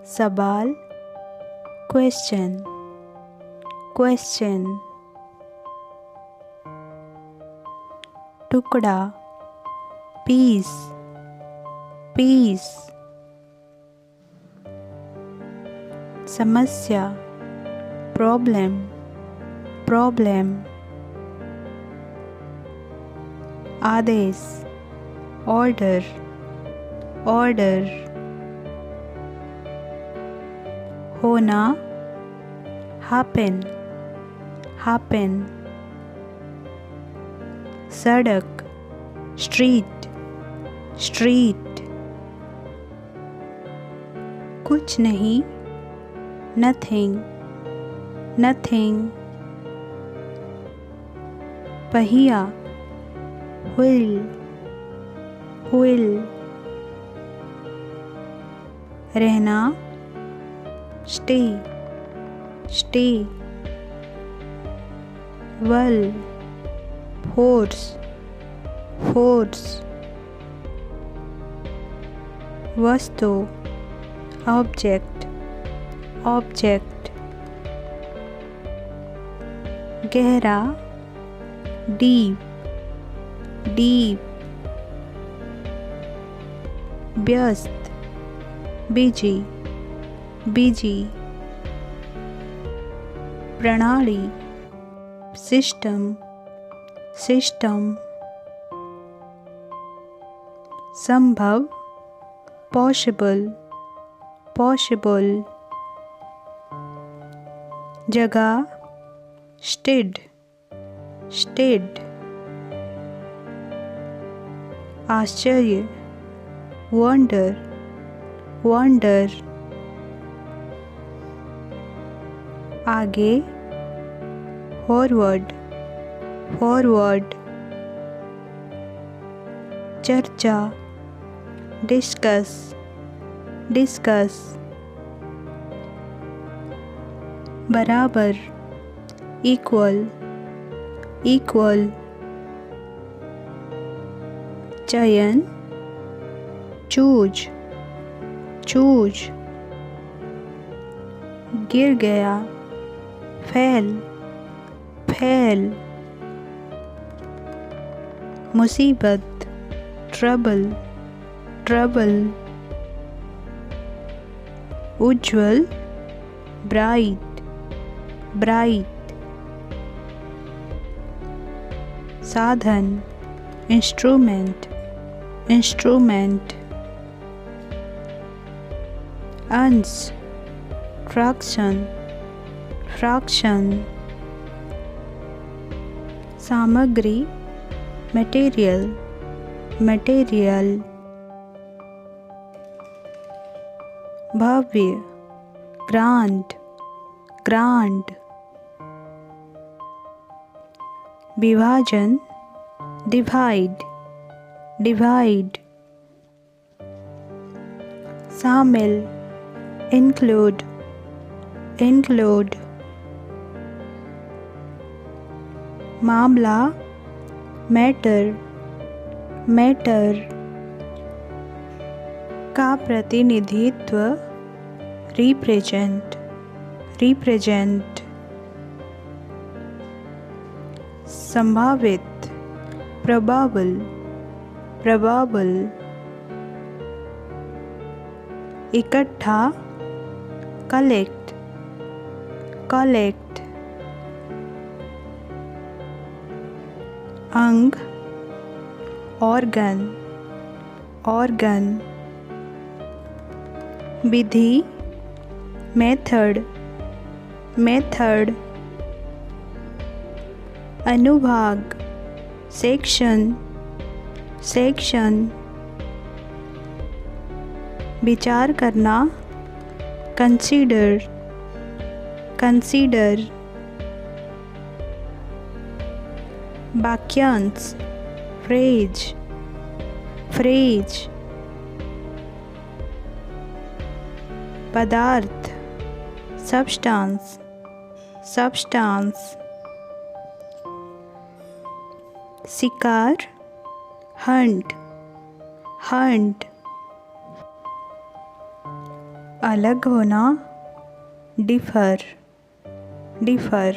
सवाल question question टुकड़ा piece piece समस्या प्रॉब्लम प्रॉब्लम आदेश ऑर्डर ऑर्डर होना happen happen सड़क street street कुछ नहीं nothing nothing पहिया wheel wheel रहना stay stay well force force वस्तु object object गहरा deep deep व्यस्त busy busy प्रणाली सिस्टम सिस्टम संभव पॉसिबल पॉसिबल जगह स्टेड स्टेड आश्चर्य वंडर वंडर आगे फॉरवर्ड फॉरवर्ड चर्चा डिस्कस डिस्कस बराबर इक्वल इक्वल चयन चूज चूज गिर गया फैल फैल मुसीबत ट्रबल ट्रबल उज्ज्वल ब्राइट ब्राइट साधन इंस्ट्रूमेंट इंस्ट्रूमेंट अंश फ्रैक्शन फ्रैक्शन सामग्री मटेरियल मटेरियल भव्य ग्रांड ग्रांड विभाजन डिवाइड डिवाइड शामिल इंक्लूड इंक्लूड मामला मैटर मैटर का प्रतिनिधित्व रिप्रेजेंट रिप्रेजेंट संभावित प्रोबेबल प्रोबेबल इकट्ठा कलेक्ट कलेक्ट अंग ऑर्गन ऑर्गन विधि मेथड मेथड अनुभाग सेक्शन सेक्शन विचार करना कंसीडर कंसीडर वाक्यांश फ्रेज फ्रेज पदार्थ सब्सटेंस सब्सटेंस शिकार हंट हंट अलग होना, डिफर, डिफर।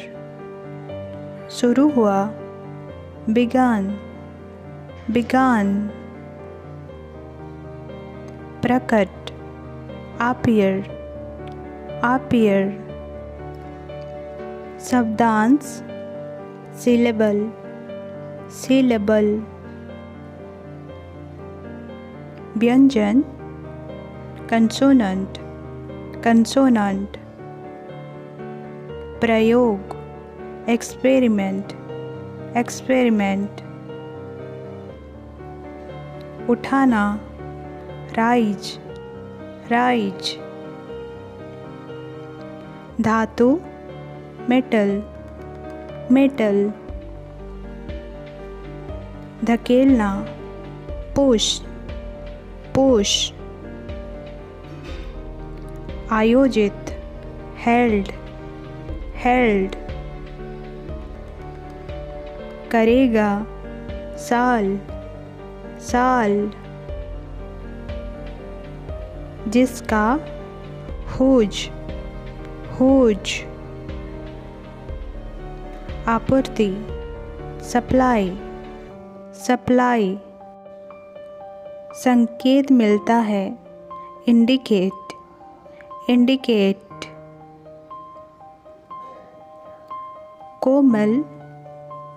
शुरू हुआ, बिगान, बिगान। प्रकट, appear, appear। शब्दांश, syllable, syllable। व्यंजन, consonant, consonant। प्रयोग, experiment, experiment। उठाना, राइज, राइज। धातु, मेटल, मेटल। धकेलना, पुश, पुश। आयोजित, हेल्ड, हेल्ड। करेगा, साल, साल। जिसका, हुज, हुज। आपूर्ति, सप्लाई, सप्लाई। संकेत मिलता है, इंडिकेट, इंडिकेट। कोमल,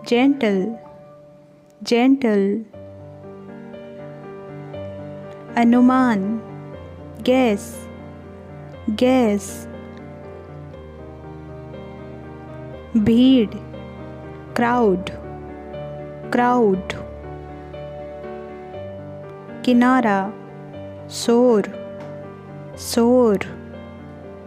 जेंटल, जेंटल। अनुमान, गैस, गैस। भीड़, क्राउड, क्राउड। किनारा, शोर, शोर।